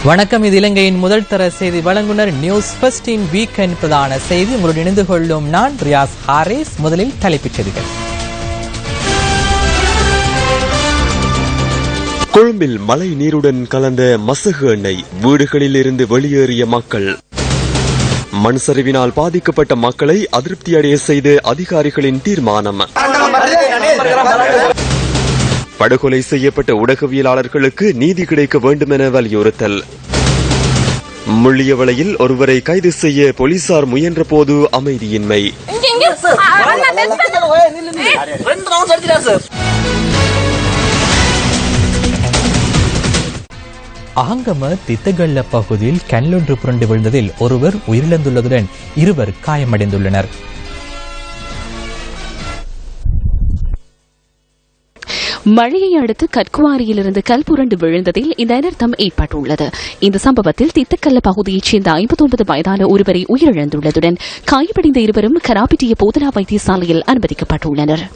வணக்கம். இது இலங்கையின் முதல் தர செய்தி வழங்குனர் நியூஸ் ஃபர்ஸ்ட் இன் வீக்கெண்ட் பிரதான செய்தி. உங்களுடன் இணைந்து கொள்ளும் நான் ரியாஸ் ஹாரிஸ். முதலில் தலைப்புச் செய்திகள். கொழும்பில் மழை நீருடன் கலந்த மசகு எண்ணெய், வீடுகளில் இருந்து வெளியேறிய மக்கள். மண் சரிவினால் பாதிக்கப்பட்ட மக்களை அதிருப்தி அடைய செய்த அதிகாரிகளின் தீர்மானம். படுகொலை செய்யப்பட்ட ஊடகவியலாளர்களுக்கு நீதி கிடைக்க வேண்டும் என வலியுறுத்தல். முள்ளியவளையில் ஒருவரை கைது செய்ய போலீசார் முயன்ற போது அமைதியின்மை. அகங்கம தித்தகல்ல பகுதியில் கல்லொன்று புரண்டு விழுந்ததில் ஒருவர் உயிரிழந்துள்ளதுடன் 2 காயமடைந்துள்ளனர். மழையை அடுத்து கற்குவாரியிலிருந்து கல் புரண்டு விழுந்ததில் இந்த அனர்த்தம் ஏற்பட்டுள்ளது. இந்த சம்பவத்தில் தித்தக்கல்ல பகுதியைச் சேர்ந்த 59 வயதான ஒருவரை உயிரிழந்துள்ளதுடன் காயமடைந்த 2 கராபிட்டிய போதனா வைத்தியசாலையில் அனுமதிக்கப்பட்டுள்ளனர்.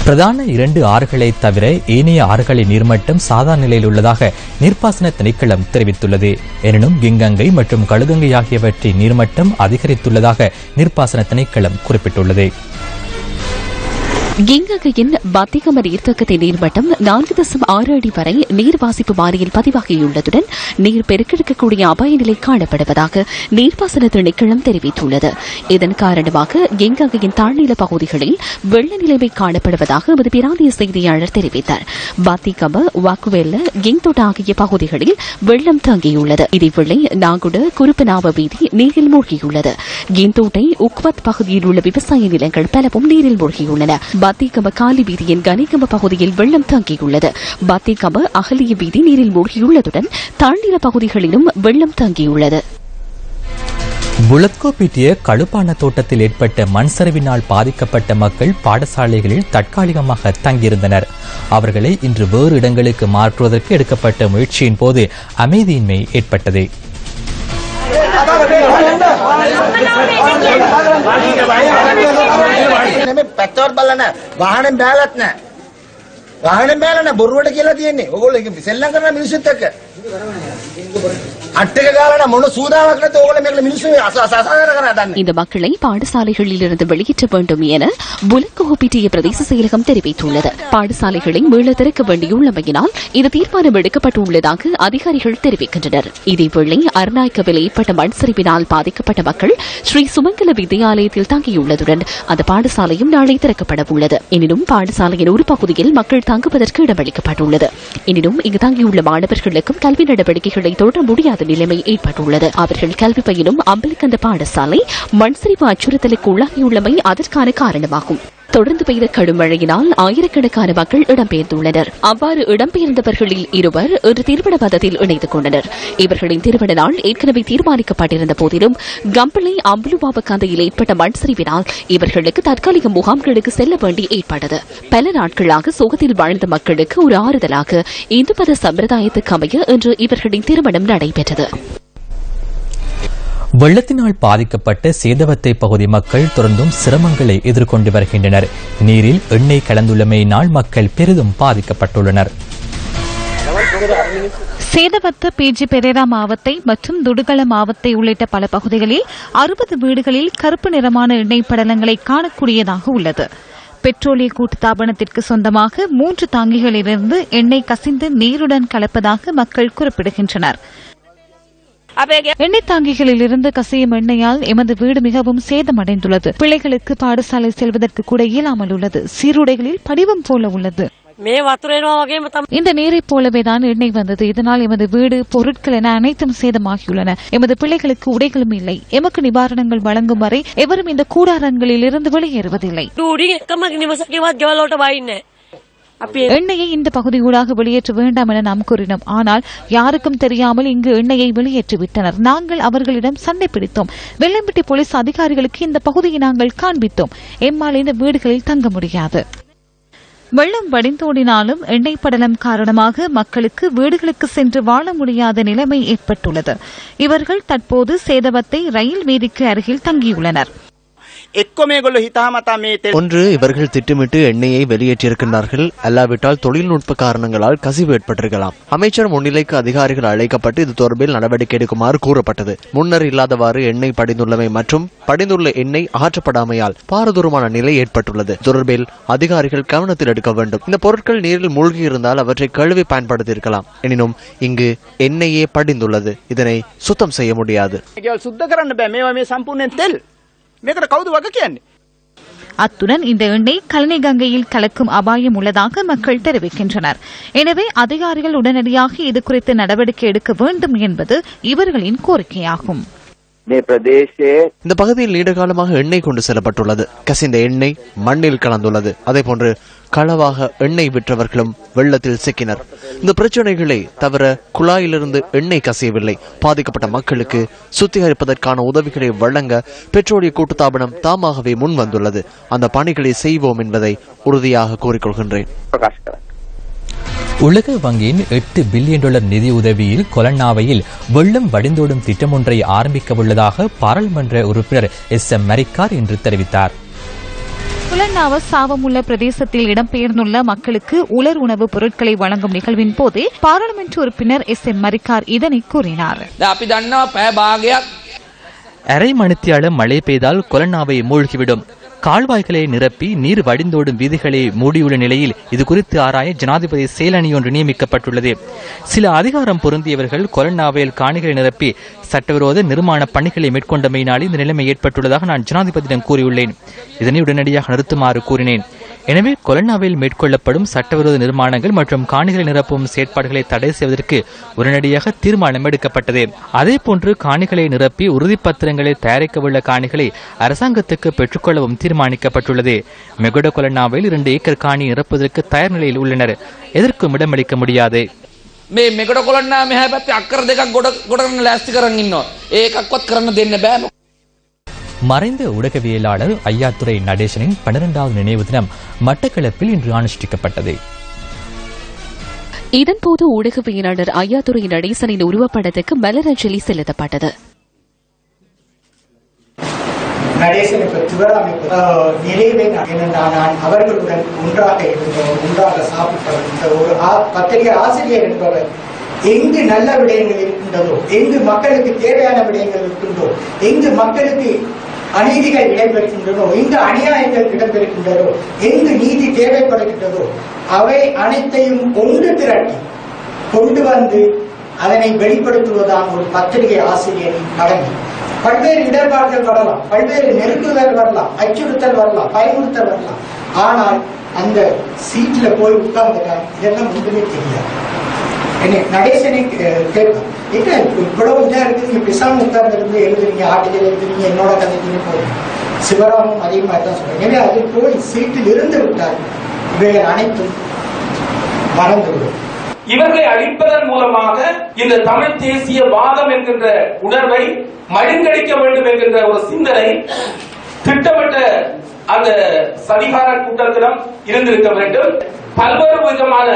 பிரதான 2 ஆறுகளை தவிர ஏனைய ஆறுகளின் நீர்மட்டம் சாதாரண நிலையில் உள்ளதாக நீர்ப்பாசன திணைக்களம் தெரிவித்துள்ளது. எனினும் கிங்கங்கை மற்றும் கழுகங்கை ஆகியவற்றின் நீர்மட்டம் அதிகரித்துள்ளதாக நீர்ப்பாசன திணைக்களம் குறிப்பிட்டுள்ளது. கிங்ககையின் பத்திகம நீர்த்தக்கத்தின் நீர்மட்டம் 4.6 அடி வரை நீர்வாசிப்பு வாரியில் பதிவாகியுள்ளதுடன் நீர் பெருக்கெடுக்கக்கூடிய அபாய நிலை காணப்படுவதாக நீர்ப்பாசன திணைக்களம் தெரிவித்துள்ளது. இதன் காரணமாக கிங்ககையின் தாழ்நில பகுதிகளில் வெள்ள நிலைமை காணப்படுவதாக எமது பிராந்திய செய்தியாளர் தெரிவித்தார். பத்திகம, வாக்குவெல்ல, கிங்தோட்ட ஆகிய பகுதிகளில் வெள்ளம் தங்கியுள்ளது. இதேவேளை நாகுட, குருப்பனாவ வீதி நீரில் மூழ்கியுள்ளது. கிந்தோட்டை, உக்வத் பகுதியில் உள்ள விவசாய நிலங்கள் பலவும் நீரில் மூழ்கியுள்ளன. பத்திகம காலி வீதியின் கனிகம பகுதியில் வெள்ளம் தங்கியுள்ளது. பத்திகம அகலிய வீதி நீரில் மூழ்கியுள்ளதுடன் தாழ்நில பகுதிகளிலும் வெள்ளம் தங்கியுள்ளது. புலத்கோப்பிட்டிய கழுப்பான தோட்டத்தில் ஏற்பட்ட மண் சரிவினால் பாதிக்கப்பட்ட மக்கள் பாடசாலைகளில் தற்காலிகமாக தங்கியிருந்தனர். அவர்களை இன்று வேறு இடங்களுக்கு மாற்றுவதற்கு எடுக்கப்பட்ட முயற்சியின் போது அமைதியின்மை ஏற்பட்டது. පැත්තවත් බලන්න වාහනෙන් බෑලත් නැහැ. වාහනෙන් බෑලා නැහැ බොරුවට කියලා තියෙන්නේ. ඕගොල්ලෝ සෙල්ලම් කරන මිනිස්සුත් එක්ක. අට්ටක ගාලා මොන සූදාවක් නැත ඕගොල්ලෝ මේකල මිනිස්සු අසාධාරණ කරනවා. இந்த மக்களை பாடசாலைகளில் இருந்து வெளியேற்ற வேண்டும் என புலத்கோப்பிட்டிய பிரதேச செயலகம் தெரிவித்துள்ளது. பாடசாலைகளை மீள திறக்க வேண்டியுள்ளமையினால் இந்த தீர்மானம் எடுக்கப்பட்டுள்ளதாக அதிகாரிகள் தெரிவிக்கின்றனர். இதேவேளை அருநாய்க்கவில் ஏற்பட்ட மண் சரிவினால் பாதிக்கப்பட்ட மக்கள் ஸ்ரீ சுமங்கல வித்யாலயத்தில் தங்கியுள்ளதுடன் அந்த பாடசாலையும் நாளை திறக்கப்பட உள்ளது. எனினும் பாடசாலையின் ஒரு பகுதியில் மக்கள் தங்குவதற்கு இடமளிக்கப்பட்டுள்ளது. எனினும் இங்கு தங்கியுள்ள மாணவர்களுக்கும் கல்வி நடவடிக்கைகளை தொடர முடியாத நிலைமை ஏற்பட்டுள்ளது. அவர்கள் கல்வி பயிலும் அம்பலக்கந்த பாடசாலை மண்சரிவு அச்சுறுத்தலுக்கு உள்ளாகியுள்ளமை அதற்கான காரணமாகும். தொடர்ந்து பெய்த கடும் மழையினால் ஆயிரக்கணக்கான மக்கள் இடம்பெயர்ந்துள்ளனர். அவ்வாறு இடம்பெயர்ந்தவர்களில் 2 இன்று திருமண பந்தத்தில் இணைந்து கொண்டனர். இவர்களின் திருமண நாள் ஏற்கனவே தீர்மானிக்கப்பட்டிருந்த போதிலும் கம்பளை அம்புலுவாப கந்தையில் ஏற்பட்ட மண் சரிவினால் இவர்களுக்கு தற்காலிக முகாம்களுக்கு செல்ல வேண்டி ஏற்பட்டது. பல நாட்களாக சோகத்தில் வாழ்ந்த மக்களுக்கு ஒரு ஆறுதலாக இந்து மத சம்பிரதாயத்துக்கு அமைய இன்று இவர்களின் திருமணம் நடைபெற்றது. வெள்ளத்தினால் பாதிக்கப்பட்ட சேதவத்தை பகுதி மக்கள் தொடர்ந்தும் சிரமங்களை எதிர்கொண்டு வருகின்றனர். நீரில் எண்ணெய் கலந்துள்ளமையினால் மக்கள் பெரிதும் பாதிக்கப்பட்டுள்ளனர். சேதவத்த, பிஜி பெரேரா மாவத்தை மற்றும் துடுகள மாவத்தை உள்ளிட்ட பல பகுதிகளில் 60 வீடுகளில் கருப்பு நிறமான எண்ணெய் படலங்களை காணக்கூடியதாக உள்ளது. பெட்ரோலிய கூட்டுத்தாபனத்திற்கு சொந்தமாக 3 தாங்கிகளிலிருந்து எண்ணெய் கசிந்து நீருடன் கலப்பதாக மக்கள் குறிப்பிடுகின்றனர். எண்ணெய் தாங்கிகளில் இருந்து கசியும் எண்ணெயால் எமது வீடு மிகவும் சேதமடைந்துள்ளது. பிள்ளைகளுக்கு பாடசாலை செல்வதற்கு கூட இயலாமல் உள்ளது. சீருடைகளில் படிவம் போல உள்ளது. இந்த நீரை போலவேதான் எண்ணெய் வந்தது. இதனால் எமது வீடு, பொருட்கள் என அனைத்தும் சேதமாகியுள்ளன. எமது பிள்ளைகளுக்கு உடைகளும் இல்லை. எமக்கு நிவாரணங்கள் வழங்கும் வரை எவரும் இந்த கூடாரங்களில் இருந்து வெளியேறுவதில்லை. எண்ணெயை இந்த பகுதியூடாக வெளியேற்ற வேண்டாம் என நாம் கூறினோம். ஆனால் யாருக்கும் தெரியாமல் இங்கு எண்ணெயை வெளியேற்றிவிட்டனர். நாங்கள் அவர்களிடம் சண்டை பிடித்தோம். வெள்ளம்பட்டி போலீஸ் அதிகாரிகளுக்கு இந்த பகுதியை நாங்கள் காண்பித்தோம். எம்மால் இந்த வீடுகளில் தங்க முடியாது. வெள்ளம் வடிந்தோடினாலும் எண்ணெய் படலம் காரணமாக மக்களுக்கு வீடுகளுக்கு சென்று வாழ முடியாத நிலைமை ஏற்பட்டுள்ளது. இவர்கள் தற்போது சேதவத்தை ரயில் வீதிக்கு அருகில் தங்கியுள்ளனர். ஒன்று, இவர்கள் திட்டமிட்டு எண்ணெயை வெளியேற்றியிருக்கிறார்கள். அல்லாவிட்டால் தொழில்நுட்ப காரணங்களால் கசிவு ஏற்பட்டிருக்கலாம். அமைச்சர் முன்னிலைக்கு அதிகாரிகள் அழைக்கப்பட்டு இது தொடர்பில் நடவடிக்கை எடுக்குமாறு கூறப்பட்டது. முன்னர் இல்லாதவாறு எண்ணெய் படிந்துள்ளமை மற்றும் படிந்துள்ள எண்ணெய் அகற்றப்படாமையால் பாரதூரமான நிலை ஏற்பட்டுள்ளது. தொடர்பில் அதிகாரிகள் கவனத்தில் எடுக்க வேண்டும். இந்த பொருட்கள் நீரில் மூழ்கியிருந்தால் அவற்றை கழுவி பயன்படுத்தியிருக்கலாம். எனினும் இங்கு எண்ணெயே படிந்துள்ளது. இதனை சுத்தம் செய்ய முடியாது. அத்துடன் இந்த எண்ணெய் கழனி கங்கையில் கலக்கும் அபாயம் உள்ளதாக மக்கள் தெரிவிக்கின்றனர். எனவே அதிகாரிகள் உடனடியாக இது குறித்து நடவடிக்கை எடுக்க வேண்டும் என்பது இவர்களின் கோரிக்கையாகும். இந்த பகுதியில் நீண்டகாலமாக எண்ணெய் கொண்டு செல்லப்பட்டுள்ளது. கசிந்த எண்ணெய் மண்ணில் கலந்துள்ளது. அதேபோன்று களவாக எண்ணெய் விற்றவர்களும் வெள்ளத்தில் சிக்கினர். இந்த பிரச்சனைகளை தவிர குழாயிலிருந்து எண்ணெய் கசியவில்லை. பாதிக்கப்பட்ட மக்களுக்கு சுத்திகரிப்பதற்கான உதவிகளை வழங்க பெட்ரோலிய கூட்டுத்தாபனம் தாமாகவே முன் வந்துள்ளது. அந்த பணிகளை செய்வோம் என்பதை உறுதியாக கூறிக்கொள்கின்றேன். உலக வங்கியின் $8 பில்லியன் நிதியுதவியில் கொலன்னாவையில் வெள்ளம் வடிந்தோடும் திட்டம் ஒன்றை ஆரம்பிக்க உள்ளதாக பாராளுமன்ற உறுப்பினர் SM மரிக்கார் இன்று தெரிவித்தார். கொலன்னாவ சாவமுள்ள பிரதேசத்தில் இடம்பெயர்ந்துள்ள மக்களுக்கு உலர் உணவுப் பொருட்களை வழங்கும் நிகழ்வின் போதே பாராளுமன்ற உறுப்பினர் SM மரிக்கார் இதனை கூறினார். அரை மணித்தியால மழை பெய்தால் கொலன்னாவை மூழ்கிவிடும். கால்வாய்களை நிரப்பி நீர் வடிந்தோடும் வீதிகளை மூடியுள்ள நிலையில் இது குறித்து ஆராய ஜனாதிபதி செயலணி ஒன்று நியமிக்கப்பட்டுள்ளது. சில அதிகாரம் பொருந்தியவர்கள் கொலன்னாவையில் காணிகளை நிரப்பி சட்டவிரோத நிர்மாண பணிகளை மேற்கொண்டமையினால் இந்த நிலைமை ஏற்பட்டுள்ளதாக நான் ஜனாதிபதியிடம் கூறியுள்ளேன். இதனை உடனடியாக நிறுத்துமாறு கூறினேன். எனவே கொலன்னாவில் மேற்கொள்ளப்படும் சட்டவிரோத நிர்மாணங்கள் மற்றும் காணிகளை நிரப்பும் செயற்பாடுகளை தடை செய்வதற்கு உடனடியாக தீர்மானம் எடுக்கப்பட்டது. அதேபோன்று காணிகளை நிரப்பி உறுதிப்பத்திரங்களை தயாரிக்கவுள்ள காணிகளை அரசாங்கத்துக்கு பெற்றுக்கொள்ளவும் தீர்மானிக்கப்பட்டுள்ளது. மெகட கொலன்னாவில் 2 ஏக்கர் காணி நிரப்புவதற்கு தயார் நிலையில் உள்ளனர். எதற்கும் இடமளிக்க முடியாது. මෙගොඩ කොළන්නා මෙහා පැත්තේ අක්කර දෙකක් ගොඩ ලෑස්ති කරන් ඉන්නවා. ඒකක්වත් කරන්න දෙන්න බෑ. மறைந்த ஊடகவியலாளர் ஐயாத்துரை நடேசனின் 12வது நினைவு தினம் மட்டக்களப்பில் இன்று அனுஷ்டிக்கப்பட்டது. இதன்போது ஊடகவியலாளர் ஐயாத்துரை நடேசனின் உருவப்படத்துக்கு மலரஞ்சலி செலுத்தப்பட்டது. நடேசனுக்கு துவராமைப்பு நிறைவே அவர்களுடன் ஒன்றாக இருந்தோம், ஒன்றாக சாப்பிட்டோம். ஒரு பத்திரிகை ஆசிரியர் என்பவர் எங்கு நல்ல விடயங்கள் இருக்கின்றதோ, எங்கு மக்களுக்கு தேவையான விடயங்கள் இருக்கின்றதோ, எங்கு மக்களுக்கு அநீதிகள் இடம்பெறுகின்றனோ, எங்கு அநியாயங்கள் இடம்பெறுகின்றதோ, எங்கு நீதி தேவைப்படுகின்றதோ அவை அனைத்தையும் ஒன்று திரட்டி கொண்டு வந்து அதனை வெளிப்படுத்துவதான் ஒரு பத்திரிகை ஆசிரியரின் கடமை. பல்வேறு இடர்பாடுகள் வரலாம், பல்வேறு நெருக்குதல் வரலாம், அச்சுறுத்தல் வரலாம், பயமுறுத்தல் வரலாம். ஆனால் அந்த சீட்ல போய் உட்கார்ந்துட்டாங்க, இதெல்லாம் ஒன்றுமே தெரியாது. நடேசனை கேட்கும், என்ன இவ்வளவு இதா இருக்குது, பிசாம உட்கார்ந்து இருந்து எழுதுறீங்க, ஆட்டிகள் எழுதுறீங்க, என்னோட கதைக்கு போய் சிவராமும் அதே மாதிரி தான் சொல்றேன். எனவே அது போய் சீட்டில் இருந்து விட்டார், இவைகள் அனைத்தும் மறந்துவிடும். இவர்களை அழிப்பதன் மூலமாக இந்த தமிழ் தேசிய வாதம் என்கின்ற உணர்வை மழுங்கடிக்க வேண்டும் என்கின்ற ஒரு சிந்தனை திட்டமிட்ட அந்த சதிகார கூட்டத்திடம் இருந்திருக்க வேண்டும். பல்வேறு விதமான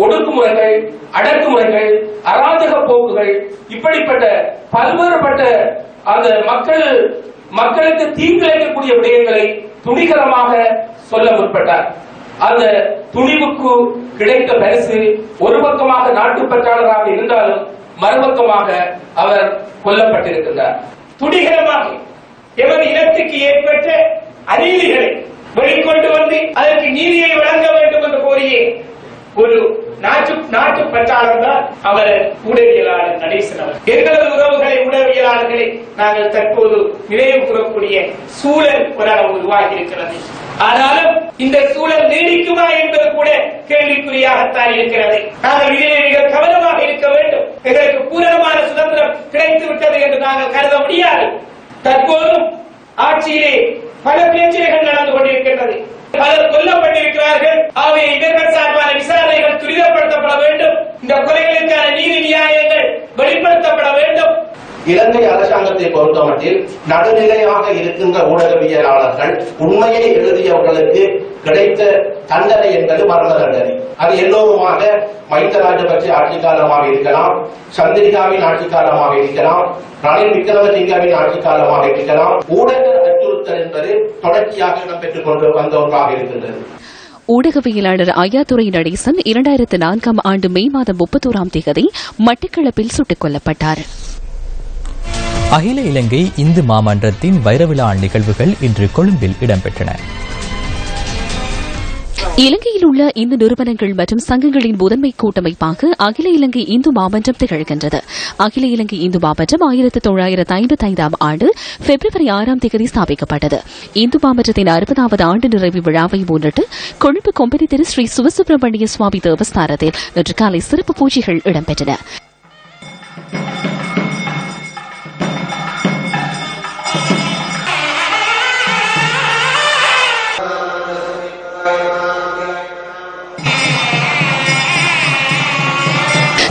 ஒடுக்குமுறைகள், அடக்குமுறைகள், அராஜக போக்குகள், இப்படிப்பட்ட பல்வேறுபட்ட அந்த மக்களுக்கு தீங்கிழைக்கக்கூடிய விடயங்களை துணிகரமாக சொல்ல முற்பட்டார். அந்த துணிவுக்கு கிடைத்த பரிசு ஒரு பக்கமாக நாட்டுப்பற்றாளராக இருந்தாலும் மறுபக்கமாக அவர் கொல்லப்பட்டிருக்கிறார். துணிகரமாக எமது இனத்துக்கு ஏற்பட்ட அநீதிகளை வெளிக்கொண்டு வந்து அதற்கு நீதியை வழங்க வேண்டும் என்று கோரியே ஒரு நாட்டு பற்றாளர் தான் அவர் ஊடகவியலாளர் நடேசன் அவர். எங்களது உறவுகளை ஊடகவியலாளர்களை நாங்கள் தற்போது நினைவு கூறக்கூடிய சூழல் ஓரளவு உருவாகி இருக்கிறது. ஆனாலும் இந்த சூழல் நீடிக்குமா என்பது கூட கேள்விக்குறியாகத்தான் இருக்கிறது. நாங்கள் இதிலே மிக கவனமாக இருக்க வேண்டும். எங்களுக்கு பூரணமான சுதந்திரம் கிடைத்து விட்டது என்று நாங்கள் கருத முடியாது. தற்போதும் ஆட்சியிலே பல பிரச்சனைகள் நடந்து கொண்டிருக்கின்றது, பலர் கொல்லப்பட்டிருக்கிறார்கள். ஆகவே இவர்கள் சார்பான விசாரணைகள் துரிதப்படுத்தப்பட வேண்டும். இந்த கொலைகளுக்கான நீதி நியாயங்கள் வெளிப்படுத்தப்பட வேண்டும். இலங்கை அரசாங்கத்தை பொறுத்தமட்டில் நடுநிலையாக இருக்கின்ற ஊடகவியலாளர்கள் உண்மையை எழுதியவர்களுக்கு கிடைத்த தண்டனை என்பது மரண தண்டனை. அது எல்லோருமாக மஹிந்த ராஜபக்ச ஆட்சி காலமாக இருக்கலாம், சந்திரிகாவின் ஆட்சி காலமாக இருக்கலாம், ரணில் விக்ரமசிங்கவின் ஆட்சி காலமாக இருக்கலாம். ஊடக அச்சுறுத்தல் என்பது தொடர்ச்சியாக இடம்பெற்றுக் கொண்டு வந்த ஒன்றாக இருக்கின்றது. ஊடகவியலாளர் ஐயாதுரை நடேசன் 2004 ஆண்டு மே மாதம் 31 மட்டக்களப்பில் சுட்டுக் கொல்லப்பட்டார். அகில இலங்கை இந்து மாமன்றத்தின் வைரவிழா நிகழ்வுகள் இன்று கொழும்பில் இடம்பெற்றன. இலங்கையில் உள்ள இந்து நிறுவனங்கள் மற்றும் சங்கங்களின் முதன்மை கூட்டமைப்பாக அகில இலங்கை இந்து மாமன்றம் திகழ்கின்றது. அகில இலங்கை இந்து மாமன்றம் 1955 ஆண்டு பிப்ரவரி 6 ஸ்தாபிக்கப்பட்டது. இந்து மாமன்றத்தின் 60வது ஆண்டு நிறைவு விழாவை முன்னிட்டு கொழும்பு கொம்பனி திரு ஸ்ரீ சிவசுப்பிரமணிய சுவாமி தேவஸ்தானத்தில் இன்று காலை சிறப்பு பூஜைகள் இடம்பெற்றன.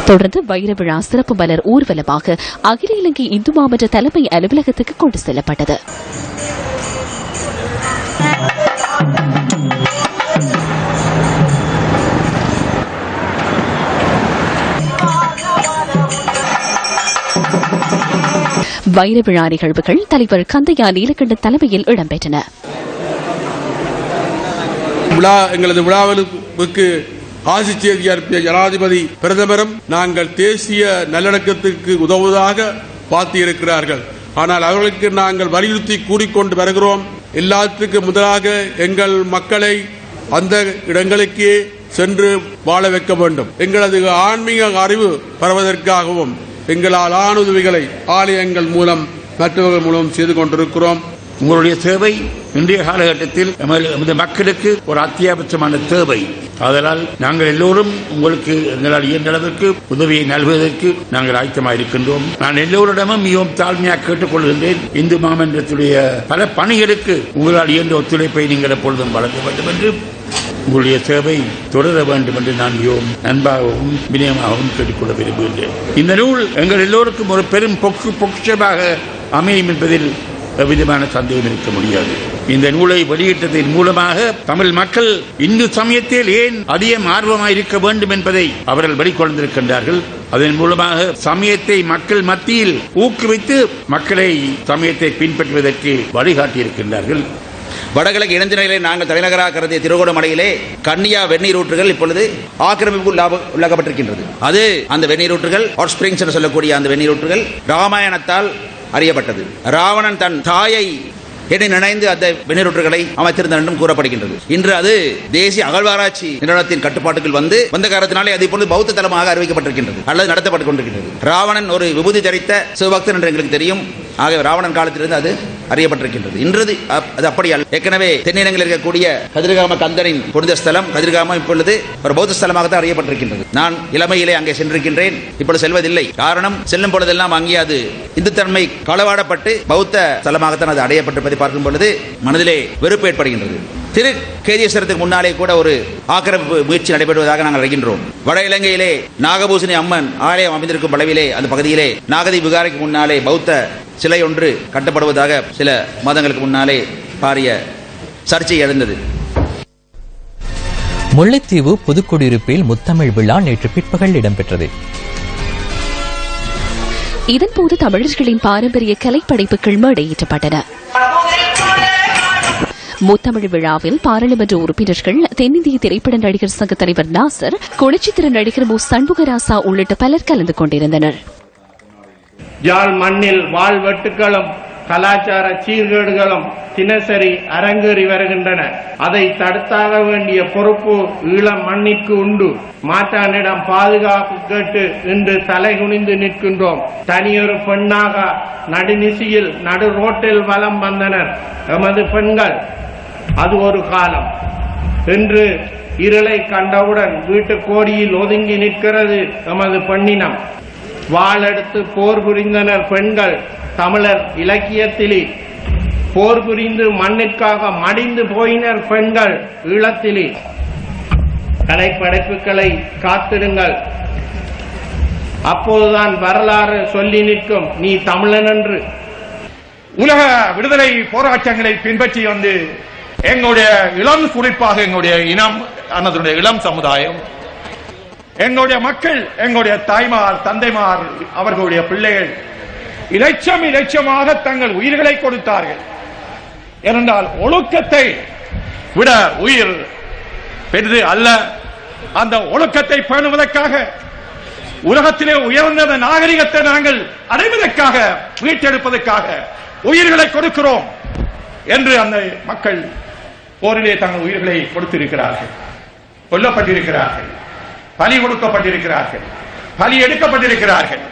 தொடர்ந்து வைர விழா சிறப்பு மலர் ஊர்வலமாக அகில இலங்கை இந்து மாமன்ற தலைமை அலுவலகத்துக்கு கொண்டு செல்லப்பட்டது. வைர விழா நிகழ்வுகள் தலைவர் கந்தையா நீலகண்டன் தலைமையில் இடம்பெற்றன. எங்களது விழாவுக்கு ஆட்சி செய்தி அனுப்பிய ஜனாதிபதி பிரதமரும் நாங்கள் தேசிய நல்லடக்கத்திற்கு உதவுவதாக பார்த்திருக்கிறார்கள். ஆனால் அவர்களுக்கு நாங்கள் வலியுறுத்தி கூறிக்கொண்டு வருகிறோம். எல்லாத்துக்கும் முதலாக எங்கள் மக்களை அந்த இடங்களுக்கே சென்று வாழ வைக்க வேண்டும். எங்களது ஆன்மீக அறிவு பரவதற்காகவும் எங்களால் ஆணுதவிகளை ஆலயங்கள் மூலம் மற்றவர்கள் மூலம் செய்து கொண்டிருக்கிறோம். உங்களுடைய தேவை இன்றைய காலகட்டத்தில் நமது மக்களுக்கு ஒரு அத்தியாவசியமான தேவை. அதனால் நாங்கள் எல்லோரும் உங்களுக்கு எங்களால் இயன்ற அளவிற்கு உதவியை நல்குவதற்கு நாங்கள் ஆயத்தமாக இருக்கின்றோம். நான் எல்லோரிடமும் மிகவும் தாழ்மையாக கேட்டுக் கொள்கின்றேன். இந்து மாமன்றத்துடைய பல பணிகளுக்கு உங்களால் இயன்ற ஒத்துழைப்பை நீங்கள் எப்பொழுதும் வழங்க வேண்டும் என்று, உங்களுடைய சேவை தொடர வேண்டும் என்று நான் மிகவும் அன்பாகவும் வினயமாகவும் கேட்டுக்கொள்ள விரும்புகின்றேன். இந்த நூல் எங்கள் எல்லோருக்கும் ஒரு பெரும் பொக்கிஷமாக அமையும் என்பதில் எவ்விதமான சந்தேகம் இருக்க முடியாது. இந்த நூலை வெளியிட்டதன் மூலமாக தமிழ் மக்கள் இந்து சமயத்தில் ஏன் அதிகம் ஆர்வமாக இருக்க வேண்டும் என்பதை அவர்கள் வெளிக்கொண்டிருக்கின்றார்கள். அதன் மூலமாக சமயத்தை மக்கள் மத்தியில் ஊக்குவித்து மக்களை சமயத்தை பின்பற்றுவதற்கு வழிகாட்டியிருக்கின்றார்கள். வடகிழக்கு இளைஞர்களை நாங்கள் தலைநகராக கருதிய திருகோணமலையிலே கன்னியா வெந்நீர் ஊற்றுகள் இப்பொழுது ஆக்கிரமிப்பு உள்ளாக்கப்பட்டிருக்கின்றது. அது அந்த வெந்நீர் ஊற்றுகள் ஹாட் ஸ்பிரிங்ஸ் என்று சொல்லக்கூடிய அந்த வெந்நீர் ஊற்றுகள் ராமாயணத்தால் அறியப்பட்டது. ராவணன் தன் தாயை நினைந்து அந்த வெந்நீரூற்றுகளை அமைத்திருந்த என்றும் கூறப்படுகின்றது. இன்று அது தேசிய அகழ்வாராய்ச்சி நிறுவனத்தின் கட்டுப்பாட்டுக்குள் வந்த காரணத்தினாலே அது இப்பொழுது பௌத்த தலமாக அறிவிக்கப்பட்டிருக்கின்றது அல்லது நடத்தப்பட்டுக் கொண்டிருக்கின்றது. ராவணன் ஒரு விபூதி தரித்த சிவபக்தன் என்று எங்களுக்கு தெரியும். ஆகவே ராவணன் காலத்திலிருந்து அது அறியப்பட்டிருக்கின்றது. இன்று அது அப்படி அல்ல. ஏற்கனவே தென்னிலங்கையில் இருக்கக்கூடிய கதிர்காம கந்தனின் புனித ஸ்தலம் கதிர்காமம் இப்பொழுது ஒரு பௌத்த ஸ்தலமாகத்தான் அறியப்பட்டிருக்கின்றது. நான் இளமையிலே அங்கே சென்றிருக்கின்றேன். இப்பொழுது செல்வதில்லை. காரணம், செல்லும் பொழுதெல்லாம் அங்கே அது இந்துத்தன்மை களவாடப்பட்டு பௌத்த ஸ்தலமாகத்தான் அது அடையப்பட்டிருப்பதை பார்க்கும் பொழுது மனதிலே வெறுப்பு ஏற்படுகின்றது. திரு கேதீஸ்வரத்துக்கு முன்னாலே கூட ஒரு ஆக்கிரமிப்பு முயற்சி நடைபெறுவதாக நாங்கள் அறிகின்றோம். வட இலங்கையிலே நாகபூசணி அம்மன் ஆலயம் அமைந்திருக்கும் அளவிலே அந்த பகுதியிலே நாகதி விகாரைக்கு முன்னாலே பௌத்த சிலை ஒன்று கட்டப்படுவதாக சில மாதங்களுக்கு முன்னாலே பாரிய சர்ச்சை எழுந்தது. முல்லைத்தீவு புதுக்குடியிருப்பில் முத்தமிழ் விழா நேற்று பிற்பகல் இடம்பெற்றது. இதன்போது தமிழர்களின் பாரம்பரிய கலைப்படைப்புகள் மேடையேற்றப்பட்டன. முத்தமிழ் விழாவில் பாராளுமன்ற உறுப்பினர்கள், தென்னிந்திய திரைப்பட நடிகர் சங்க தலைவர் நாசர், குணச்சித்திர நடிகர் மு சண்முகராசா உள்ளிட்ட பலர் கலந்து கொண்டிருந்தனர். யாழ் மண்ணில் வாழ்வெட்டுகளும் கலாச்சார சீர்கேடுகளும் தினசரி அரங்கேறி வருகின்றன. அதை தடுத்தாக வேண்டிய பொறுப்பு ஈழம் மண்ணிற்கு உண்டு. மாற்றானிடம் பாதுகாப்பு கேட்டு இன்று தலைகுனிந்து நிற்கின்றோம். தனியொரு பெண்ணாக நடுநிசியில் நடு ரோட்டில் வலம் வந்தனர் எமது பெண்கள். அது ஒரு காலம். இன்று இருளை கண்டவுடன் வீட்டு கோடியில் ஒதுங்கி நிற்கிறது எமது பெண்ணினம். வாளெடுத்து போர் புரிந்தனர் பெண்கள். தமிழர் இலக்கியத்திலே போர் புரிந்து மண்ணிற்காக மடிந்து போயினர் பெண்கள் ஈழத்திலே. கலைப்படைப்புகளை காத்திடுங்கள். அப்போதுதான் வரலாறு சொல்லி நிற்கும் நீ தமிழன் என்று. உலக விடுதலை போராட்டங்களை பின்பற்றி வந்து எங்களுடைய இளம் குறிப்பாக எங்களுடைய இனம் அதனுடைய இளம் சமுதாயம், எங்களுடைய மக்கள், எங்களுடைய தாய்மார் தந்தைமார் அவர்களுடைய பிள்ளைகள் இலட்சமாக தங்கள் உயிர்களை கொடுத்தார்கள். ஏனென்றால் ஒழுக்கத்தை விட உயிர் பெரிது அல்ல. அந்த ஒழுக்கத்தை பேணுவதற்காக, உலகத்திலே உயர்ந்த நாகரிகத்தை நாங்கள் அடைவதற்காக, மீட்டெடுப்பதற்காக உயிர்களை கொடுக்கிறோம் என்று அந்த மக்கள் போரிலே தங்கள் உயிர்களை கொடுத்திருக்கிறார்கள், கொல்லப்பட்டிருக்கிறார்கள், பலி கொடுக்கப்பட்டிருக்கிறார்கள், பலி எடுக்கப்பட்டிருக்கிறார்கள்.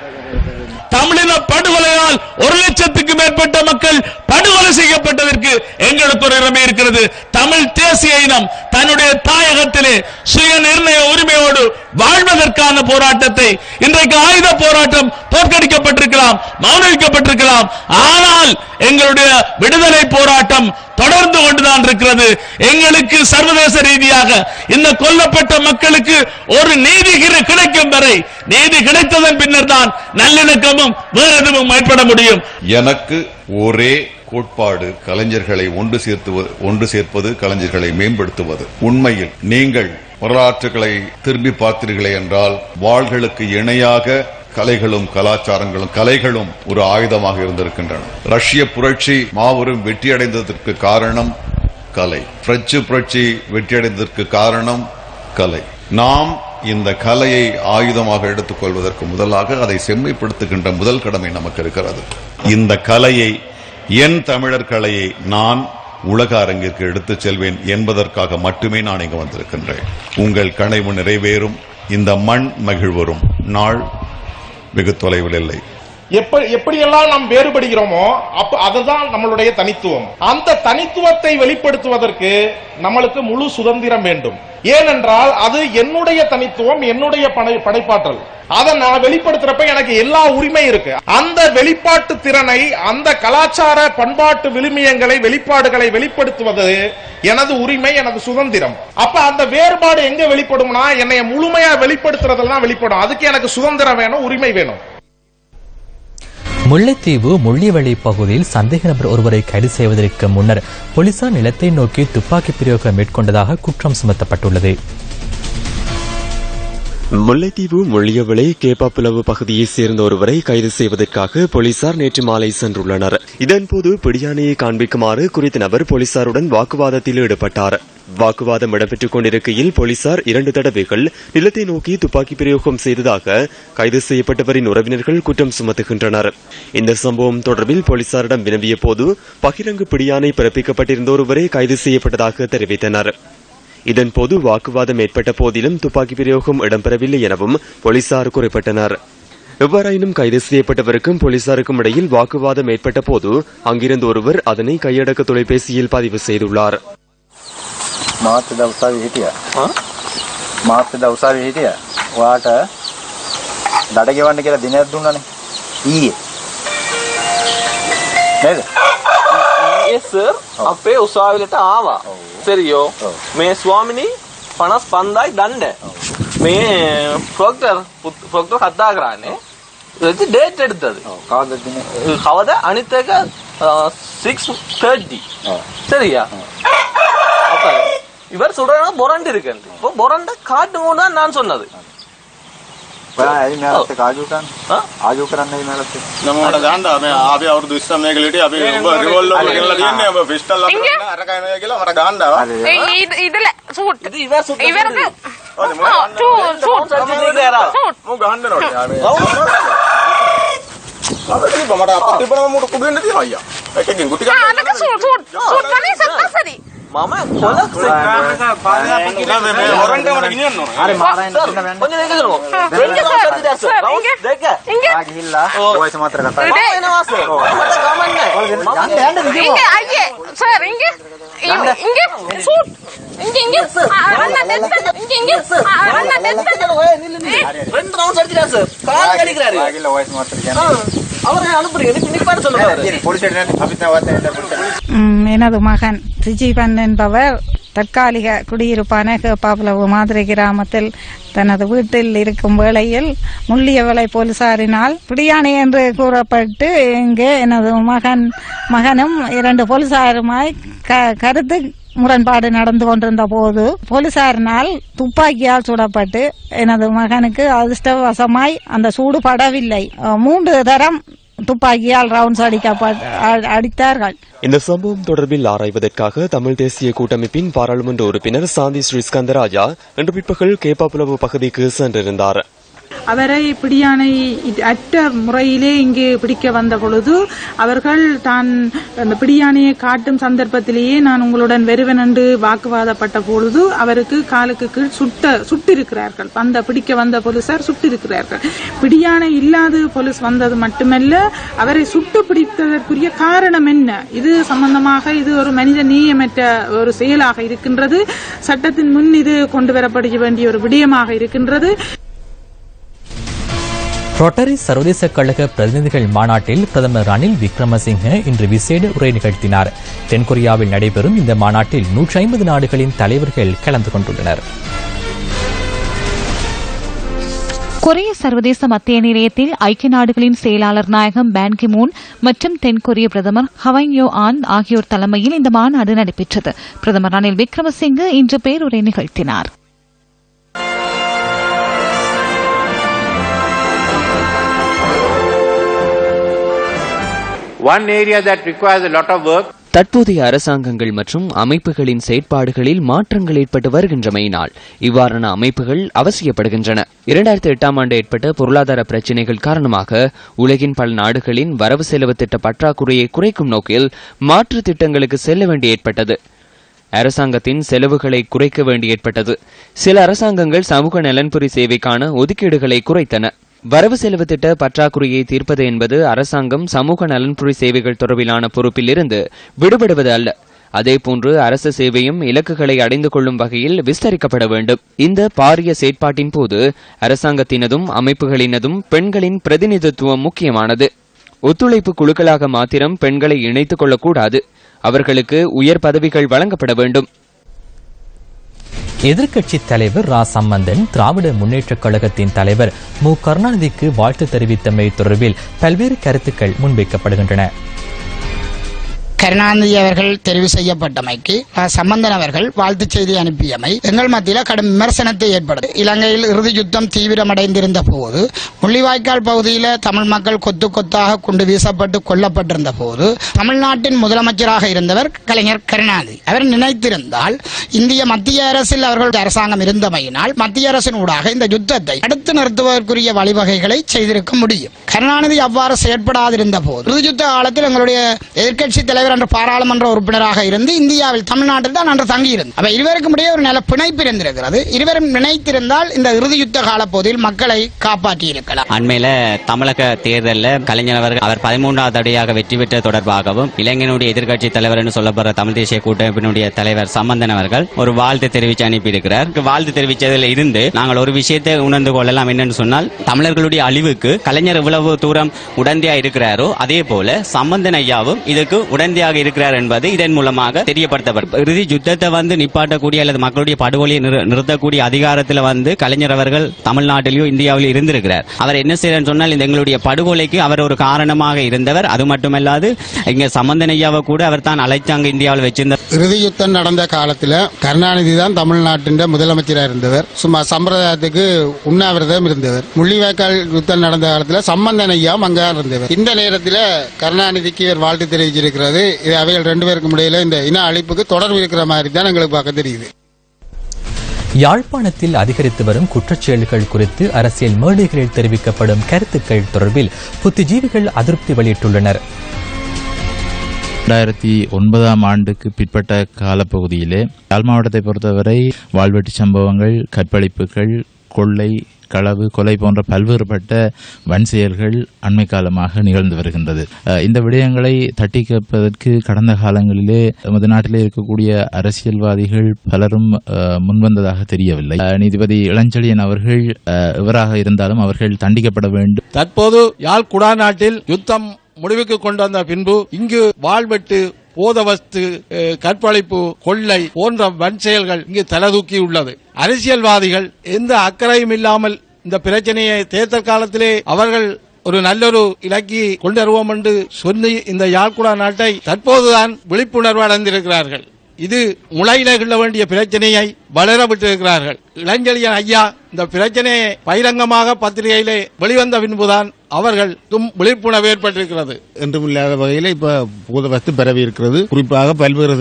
தமிழின படுகொலையால் 1 லட்சத்துக்கு மேற்பட்ட மக்கள் படுகொலை செய்யப்பட்டதற்கு எங்களுக்கு ஒரு இறமை இருக்கிறது. தமிழ் தேசிய இனம் தன்னுடைய தாயகத்திலே சுய நிர்ணய உரிமையோடு வாழ்வதற்கான போராட்டத்தை, இன்றைக்கு ஆயுத போராட்டம் தோற்கடிக்கப்பட்டிருக்கலாம், மௌனிக்கப்பட்டிருக்கலாம், ஆனால் எங்களுடைய விடுதலை போராட்டம் தொடர்ந்து கொண்டுதான் இருக்கிறது. எங்களுக்கு சர்வதேச ரீதியாக இந்த கொல்லப்பட்ட மக்களுக்கு ஒரு நீதி கிடைக்கும் வரை, நீதி கிடைத்ததன் பின்னர் தான் நல்லிணக்கமும் வேறு எதுவும் ஏற்பட முடியும். எனக்கு ஒரே கோட்பாடு, கலைஞர்களை ஒன்று சேர்ப்பது, கலைஞர்களை மேம்படுத்துவது. உண்மையில் நீங்கள் வரலாற்றுகளை திரும்பி பார்த்தீர்களே என்றால், வாள்களுக்கு இணையாக கலைகளும் கலைகளும் ஒரு ஆயுதமாக இருந்திருக்கின்றன. ரஷ்ய புரட்சி மாபெரும் வெற்றியடைந்ததற்கு காரணம் கலை. பிரெஞ்சு புரட்சி வெற்றியடைந்ததற்கு காரணம் கலை. நாம் இந்த கலையை ஆயுதமாக எடுத்துக் கொள்வதற்கு முதலாக அதை செம்மைப்படுத்துகின்ற முதல் கடமை நமக்கு இருக்கிறது. இந்த கலையை, என் தமிழர் கலையை நான் உலக அரங்கிற்கு எடுத்துச் செல்வேன் என்பதற்காக மட்டுமே நான் இங்கு வந்திருக்கின்றேன். உங்கள் கனவு நிறைவேறும், இந்த மண் மகிழ்வரும் நாள் வெகு தொலைவில் இல்லை. எப்படியெல்லாம் நாம் வேறுபடுகிறோமோ அதுதான் நம்மளுடைய தனித்துவம். அந்த தனித்துவத்தை வெளிப்படுத்துவதற்கு நம்மளுக்கு முழு சுதந்திரம் வேண்டும். ஏனென்றால் அது என்னுடைய தனித்துவம், என்னுடைய படைப்பாற்றல். அதை நான் வெளிப்படுத்துறப்ப எனக்கு எல்லா உரிமை இருக்கு. அந்த வெளிப்பாட்டு திறனை, அந்த கலாச்சார பண்பாட்டு விழுமியங்களை, வெளிப்பாடுகளை வெளிப்படுத்துவது எனது உரிமை, எனது சுதந்திரம். அப்ப அந்த வேறுபாடு எங்க வெளிப்படும்னா, என்னை முழுமையா வெளிப்படுத்துறதெல்லாம் வெளிப்படும். அதுக்கு எனக்கு சுதந்திரம் வேணும், உரிமை வேணும். முல்லைத்தீவு முள்ளிவளி பகுதியில் சந்தேக நபர் ஒருவரை கைது செய்வதற்கு முன்னர் போலீசார் நிலத்தை நோக்கி துப்பாக்கி பிரயோகம் மேற்கொண்டதாக குற்றம் சுமத்தப்பட்டுள்ளது. முல்லைத்தீவு முள்ளியவளை கேப்பாப்புலவு பகுதியைச் சேர்ந்த ஒருவரை கைது செய்வதற்காக போலீசார் நேற்று மாலை சென்றுள்ளனர். இதன்போது பிடியாணையை காண்பிக்குமாறு குறித்த நபர் போலீசாருடன் வாக்குவாதத்தில் ஈடுபட்டார். வாக்குவாதம் இடம்பெற்றுக் கொண்டிருக்கையில் போலீசார் 2 தடவைகள் நிலத்தை நோக்கி துப்பாக்கி பிரயோகம் செய்ததாக கைது செய்யப்பட்டவரின் உறவினர்கள் குற்றம் சுமத்துகின்றனர். இந்த சம்பவம் தொடர்பில் போலீசாரிடம் வினவிய போது பகிரங்கு பிடியாணை பிறப்பிக்கப்பட்டிருந்த ஒருவரே கைது செய்யப்பட்டதாக தெரிவித்தனர். இதன்போது வாக்குவாதம் ஏற்பட்ட போதிலும் துப்பாக்கி பிரயோகம் இடம்பெறவில்லை எனவும் போலீசார் குறிப்பிட்டனர். எவ்வாறாயினும் கைது செய்யப்பட்டவருக்கும் போலீசாருக்கும் இடையில் வாக்குவாதம் ஏற்பட்ட போது அங்கிருந்த ஒருவர் அதனை கையடக்க தொலைபேசியில் பதிவு செய்துள்ளார். මාත් දවසාවේ හිටියා. ඔයාට දඩ ගෙවන්න කියලා දිනයක් දුන්නානේ. ඊයේ. නේද? සර් අපේ උසාවියට ආවා. සරියෝ මේ ස්වාමිනී 55යි දණ්ඩ. මේ ප්‍රොක්ටර් කතා කරන්නේ. ඒත් ඩේට් எடுத்தது. කවද අනිත් එක 6:30. சரியா? அப்ப இவர் சொல்றாங்க பொரண்ட் இருக்குன்னு. இப்போ பொரண்ட காட்டுங்கன்னு தான் நான் சொன்னது. ඇයි මෑලත් ආජු කරන්නේ? ආජු කරන්නේ මෑලත්. නමෝට දාන්න අපි අවුරුදු 20 මේකලට අපි රිවෝල්වර් ගෙනලා තියන්නේ අපි පිස්ටල් අතට අර කයනවා කියලා මට ගහන්න ආවා. இதுல சூட். இது இவர் சூட். இவருக்கு சூட் මම ගහන්න ඕනේ. අපි මට අපිට බලමු මොකද කුඩෙන්න තියෙනවා අයියා. එකකින් ගුටි ගන්න. අනක සූට් කනේ සත්පසරි. මම කොලක් වොරන්ට් එකට ගෙනියන්න ඕනේ. හරි මාරෙන් ඉන්න கொஞ்சம் දෙක කරමු. දෙක සර්. රවුන්ඩ් දෙක. ආ ගිහිල්ලා ඔයස මාත්‍ර කතා කරමු. එනවා සර්. මට ගමන්නේ. යන්න විදිය. ඉංගේ අයියේ. සර් ඉංගේ. ඉංගේ සූට්. ඉංගේ අරන්න දෙන්න. ඉංගේ අරන්න දෙන්න. ඔය නිල්ලනේ. ரெண்டு ரவுண்ட்ஸ் அடிச்சிரா சார். கால் கடிக்கிறாரு. ஆகில ஒய்ஸ் மாத்திர කියන්නේ. அவரை அனுப்புறீங்க. எனக்கு நிப்பாட சொல்லுங்க. போலீஸ் ஸ்டேஷன் අපි තවත් எனது மகன் ரிஜீவன் என்பவர் தற்காலிக குடியிருப்பான கேப்பாப்புலவு மாதிரி கிராமத்தில் தனது வீட்டில் இருக்கும் வேளையில் முள்ளியவளை போலீசாரினால் பிடியாணை என்று கூறப்பட்டு இங்கே எனது மகனும் 2 போலீசாருமாய் கருத்து முரண்பாடு நடந்து கொண்டிருந்த போது போலீசாரினால் துப்பாக்கியால் சுடப்பட்டு எனது மகனுக்கு அதிர்ஷ்டவசமாய் அந்த சூடு படவில்லை. 3 தரம் துப்பாக்கியால் ரவுண்ட்ஸ் அடித்தார்கள். இந்த சம்பவம் தொடர்பில் ஆராய்வதற்காக தமிழ் தேசிய கூட்டமைப்பின் பாராளுமன்ற உறுப்பினர் சாந்தி ஸ்ரீ ஸ்கந்தராஜா இன்று பிற்பகல் கேப்பாப்புலவு பகுதிக்கு சென்றிருந்தார். அவரை பிடியானை அற்ற முறையிலே இங்கு பிடிக்க வந்த பொழுது அவர்கள் தான் அந்த பிடியானையை காட்டும் சந்தர்ப்பத்திலேயே நான் உங்களுடன் வருவேன் என்று வாக்குவாதப்பட்ட பொழுது அவருக்கு காலுக்கு கீழ் சுட்டிருக்கிறார்கள். அந்த பிடிக்க வந்த போலீசார் சுட்டிருக்கிறார்கள். பிடியானை இல்லாத போலீஸ் வந்தது மட்டுமல்ல, அவரை சுட்டு பிடித்ததற்குரிய காரணம் என்ன? இது சம்பந்தமாக இது ஒரு மனித நேயமற்ற ஒரு செயலாக இருக்கின்றது. சட்டத்தின் முன் இது கொண்டு வரப்பட வேண்டிய ஒரு விடயமாக இருக்கின்றது. ரோட்டரி சர்வதேச கழக பிரதிநிதிகள் மாநாட்டில் பிரதமர் ரணில் விக்ரமசிங்கே இன்று விசேட உரை நிகழ்த்தினார். தென்கொரியாவில் நடைபெறும் இந்த மாநாட்டில் 150 நாடுகளின் தலைவர்கள் கலந்து கொண்டுள்ளனர். கொரிய சர்வதேச மத்திய நிலையத்தில் ஐக்கிய நாடுகளின் செயலாளர் நாயகம் பான் கி மூன் மற்றும் தென்கொரிய பிரதமர் ஹவாங் ஆன் ஆகியோர் தலைமையில் இந்த மாநாடு நடைபெற்றது. பிரதமர் ரணில் விக்ரமசிங்கே இன்று பேருரை நிகழ்த்தினார். One area that requires a lot of work. தற்போதைய அரசாங்கங்கள் மற்றும் அமைப்புகளின் செயற்பாடுகளில் மாற்றங்கள் ஏற்பட்டு வருகின்றமையினால் இவ்வாறான அமைப்புகள் அவசியப்படுகின்றன. 2008ஆம் ஆண்டு ஏற்பட்ட பொருளாதார பிரச்சினைகள் காரணமாக உலகின் பல நாடுகளின் வரவு செலவு திட்ட பற்றாக்குறையை குறைக்கும் நோக்கில் மாற்று திட்டங்களுக்கு செல்ல வேண்டி ஏற்பட்டது. அரசாங்கத்தின் செலவுகளை குறைக்க வேண்டி ஏற்பட்டது. சில அரசாங்கங்கள் சமூக நலன்புரி சேவைக்கான ஒதுக்கீடுகளை குறைத்தன. வரவு செலவு திட்ட பற்றாக்குறையை தீர்ப்பது என்பது அரசாங்கம் சமூக நலன்புரி சேவைகள் தொடர்பிலான பொறுப்பில் இருந்து விடுபடுவது அல்ல. அதேபோன்று அரசு சேவையும் இலக்குகளை அடைந்து கொள்ளும் வகையில் விஸ்தரிக்கப்பட வேண்டும். இந்த பாரிய செயற்பாட்டின் போது அரசாங்கத்தினதும் அமைப்புகளினதும் பெண்களின் பிரதிநிதித்துவம் முக்கியமானது. ஒத்துழைப்பு குழுக்களாக மாத்திரம் பெண்களை இணைத்துக் கொள்ளக்கூடாது. அவர்களுக்கு உயர் பதவிகள் வழங்கப்பட வேண்டும். எதிர்க்கட்சித் தலைவர் ரா சம்பந்தன் திராவிட முன்னேற்றக் கழகத்தின் தலைவர் மு கருணாநிதிக்கு வாழ்த்து தெரிவித்தமை தொடர்பில் பல்வேறு கருத்துக்கள் முன்வைக்கப்படுகின்றன. கருணாநிதி அவர்கள் தெரிவு செய்யப்பட்டமைக்கு சம்பந்தன் அவர்கள் வாழ்த்து செய்தி அனுப்பியமை எங்கள் மத்தியில் கடும் விமர்சனத்தை ஏற்படுத்தி இலங்கையில் இறுதி யுத்தம் தீவிரமடைந்திருந்த போது முள்ளிவாய்க்கால் பகுதியில் தமிழ் மக்கள் கொத்து கொத்தாக குண்டு வீசப்பட்டு கொல்லப்பட்டிருந்த போது தமிழ்நாட்டின் முதலமைச்சராக இருந்தவர் கலைஞர் கருணாநிதி. அவர் நினைத்திருந்தால் இந்திய மத்திய அரசில் அவர்களுடைய அரசாங்கம் இருந்தமையினால் மத்திய அரசின் ஊடாக இந்த யுத்தத்தை அடுத்து நிறுத்துவதற்குரிய வழிவகைகளை செய்திருக்க முடியும். கருணாநிதி அவ்வாறு செயற்படாதிருந்த போது இறுதி யுத்த காலத்தில் எங்களுடைய எதிர்க்கட்சி தலைவர் என்ற பாராளுமன்ற உறுப்பினராக இருந்து இந்தியாவில் தமிழ்நாட்டில் தான் அன்று தங்கியிருந்தார். இருவருக்கும் இடையே ஒரு நல்ல பிணைப்பு இருந்திருக்கிறது. இருவரும் நினைத்திருந்தால் இந்த இறுதி யுத்த கால பகுதியில் மக்களை காப்பாற்றி இருக்கலாம். அண்மையில தமிழக தேர்தலில் கலைஞர் அவர்கள் அவர் 13வது அடியாக வெற்றி பெற்ற தொடர்பாகவும் இளைஞனுடைய எதிர்க்கட்சி தலைவர் என்று சொல்லப்படுற தமிழ் தேசிய கூட்டமைப்பினுடைய தலைவர் சம்பந்தன் அவர்கள் ஒரு வாழ்த்து தெரிவித்து அனுப்பியிருக்கிறார். வாழ்த்து தெரிவித்ததில் இருந்து நாங்கள் ஒரு விஷயத்தை உணர்ந்து கொள்ளலாம். என்னன்னு சொன்னால் தமிழர்களுடைய அழிவுக்கு கலைஞர் இவ்வளவு தூரம் உடந்தையாக இருக்கிறாரோ அதே போல சம்பந்தன் ஐயாவும் இதற்கு உடந்தையாக இருக்கிறார் என்பது இதன் மூலமாக தெரியப்படுத்தப்படும். இறுதி யுத்தத்தை நிப்பாட்டக்கூடிய அல்லது மக்களுடைய படுகொலையை நிறுத்தக்கூடிய அதிகாரத்தில் கலைஞர் அவர்கள் தமிழ்நாட்டிலேயோ இந்தியாவிலோ இருந்திருக்கிறார். அவர் என்ன செய்யறார் சொன்னால் இந்த எங்களுடைய படுகொலைக்கு அவர் ஒரு காரணமாக இருந்தவர். அது மட்டுமல்லாது இங்க சம்பந்தன் ஐயாவை கூட அவர் தான் அழைச்சாங்க இந்தியாவில் வச்சிருந்தார். இறுதி யுத்தம் நடந்த காலத்தில் கருணாநிதி தான் தமிழ்நாட்டின் முதலமைச்சராக இருந்தவர். சும்மா சம்பிரதாயத்துக்கு உண்ணாவிரதம் இருந்தவர். முள்ளிவாய்க்கால் யுத்தம் நடந்த காலத்தில் சம்பந்தன் ஐயா அங்கே இருந்தவர். இந்த நேரத்தில் கருணாநிதிக்கு இவர் வாழ்த்து தெரிவிச்சிருக்கிறது. இது அவைகள் 2 பேருக்கும் இடையில இந்த இன அழிப்புக்கு தொடர்பு இருக்கிற மாதிரி தான் எங்களுக்கு பார்க்க தெரியுது. யாழ்ப்பாணத்தில் அதிகரித்து வரும் குற்றச்செயல்கள் குறித்து அரசியல் மேடைகளில் தெரிவிக்கப்படும் கருத்துக்கள் தொடர்பில் புத்திஜீவிகள் அதிருப்தி வெளியிட்டுள்ளனர். 2009ஆம் ஆண்டுக்கு பிற்பட்ட காலப்பகுதியிலே யாழ் மாவட்டத்தை பொறுத்தவரை வாழ்வெட்டு சம்பவங்கள், கற்பழிப்புகள், கொள்ளை, களவு, கொலை போன்ற பல்வேறுபட்ட வன் செயல்கள் அண்மை காலமாக நிகழ்ந்து வருகின்றது. இந்த விடயங்களை தட்டி கேட்பதற்கு கடந்த காலங்களிலே நமது நாட்டிலே இருக்கக்கூடிய அரசியல்வாதிகள் பலரும் முன்வந்ததாக தெரியவில்லை. நீதிபதி இளஞ்செழியன் அவர்கள் இவராக இருந்தாலும் அவர்கள் தண்டிக்கப்பட வேண்டும். தற்போது யாழ் குடாநாட்டில் யுத்தம் முடிவுக்கு கொண்டு வந்த பின்பு இங்கு வாழ்வெட்டு போதவஸ்து, கற்பழிப்பு, கொள்ளை போன்ற வன் செயல்கள் இங்கு தலதூக்கி உள்ளது. அரசியல்வாதிகள் எந்த அக்கறையும் இல்லாமல் இந்த பிரச்சனையை தேர்தல் காலத்திலே அவர்கள் ஒரு நல்லொரு இலக்கி கொண்டு வருவோம் என்று சொல்லி இந்த யாழ்குடா நாட்டை தற்போதுதான் விழிப்புணர்வு அடைந்திருக்கிறார்கள். இது முளையில கிள்ள வேண்டிய பிரச்சனையை வளர விட்டிருக்கிறார்கள். இளஞ்செழியன் ஐயா இந்த பிரச்சனையை பகிரங்கமாக பத்திரிகையிலே வெளிவந்த பின்புதான் அவர்களுக்கும் விழிப்புணர்வு ஏற்பட்டிருக்கிறது. என்றுமில்லாத வகையில் இப்ப பூதவஸ்து பரவி இருக்கிறது. குறிப்பாக பல்வேறு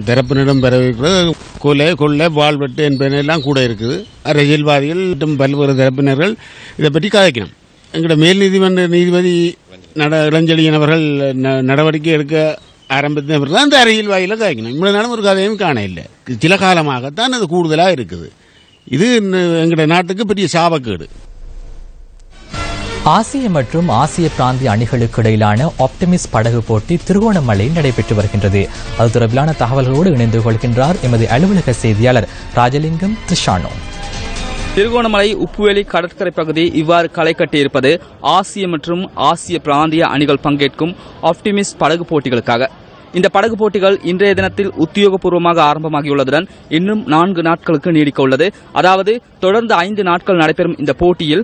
தரப்பினரிடம் பரவி இருக்கிறது. கொலை, கொள்ளை, வாழ்வெட்டு என்பதெல்லாம் கூட இருக்குது. அரசியல்வாதிகள் மற்றும் பல்வேறு தரப்பினர்கள் இதை பற்றி கதைக்கணும். எங்களோட மேல் நீதிமன்ற நீதிபதி இளஞ்செழியன் அவர்கள் நடவடிக்கை எடுக்க ஆரம்பித்த அந்த அரசியல்வாதிகளை கதைக்கணும். இவ்வளவு நேரம் ஒரு கதையும் காண இல்லை. சில காலமாகத்தான் அது கூடுதலாக இருக்குது. இது எங்களோட நாட்டுக்கு பெரிய சாபக்கேடு. ஆசிய மற்றும் ஆசிய பிராந்திய அணிகளுக்கு இடையிலான ஆப்டிமிஸ்ட் படகு போட்டி திருகோணமலையில் நடைபெற்று வருகின்றது. அது தொடர்பிலான தகவல்களோடு இணைந்து கொள்கின்றார் எமது அலுவலக செய்தியாளர் ராஜலிங்கம் திரிஷானோ. திருகோணமலை உப்புவேலி கடற்கரை பகுதி இவ்வாறு களை கட்டியிருப்பது ஆசிய மற்றும் ஆசிய பிராந்திய அணிகள் பங்கேற்கும் ஆப்டிமிஸ்ட் படகு போட்டிகளுக்காக. இந்த படகு போட்டிகள் இன்றைய தினத்தில் உத்தியோகபூர்வமாக ஆரம்பமாகியுள்ளதுடன் இன்னும் 4 நாட்களுக்கு நீடிக்க உள்ளது. அதாவது தொடர்ந்து 5 நாட்கள் நடைபெறும் இந்த போட்டியில்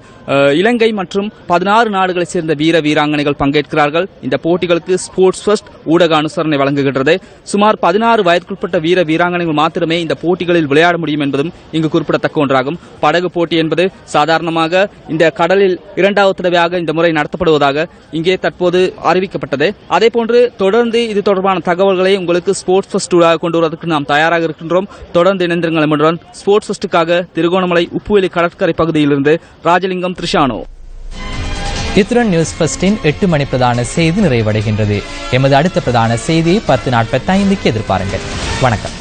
இலங்கை மற்றும் 16 நாடுகளைச் சேர்ந்த வீர வீராங்கனைகள் பங்கேற்கிறார்கள். இந்த போட்டிகளுக்கு ஸ்போர்ட்ஸ் ஃபர்ஸ்ட் ஊடக அனுசரணை வழங்குகின்றது. சுமார் 16 வயதுக்குட்பட்ட வீர வீராங்கனைகள் மாத்திரமே இந்த போட்டிகளில் விளையாட முடியும் என்பதும் இங்கு குறிப்பிடத்தக்க ஒன்றாகும். படகு போட்டி என்பது சாதாரணமாக இந்த கடலில் 2வது தடவையாக இந்த முறை நடத்தப்படுவதாக இங்கே தற்போது அறிவிக்கப்பட்டது. அதேபோன்று தொடர்ந்து இது தொடர்பான தகவல்களை உங்களுக்கு ஸ்போர்ட்ஸ் ஃபர்ஸ்ட் கொண்டு வருவதற்கு நாம் தயாராக இருக்கின்றோம். தொடர்ந்து இணைந்திருங்கள் எம்முடன். ஸ்போர்ட்ஸ் ஃபர்ஸ்டுக்காக திருகோணமலை உப்புவேலி கடற்கரை பகுதியிலிருந்து ராஜலிங்கம் திரிஷானோ. இத்துடன் நியூஸ் ஃபர்ஸ்டின் 8 மணி பிரதான செய்தி நிறைவடைகின்றது. எமது அடுத்த பிரதான செய்தியை 10:45 எதிர்பாருங்கள். வணக்கம்.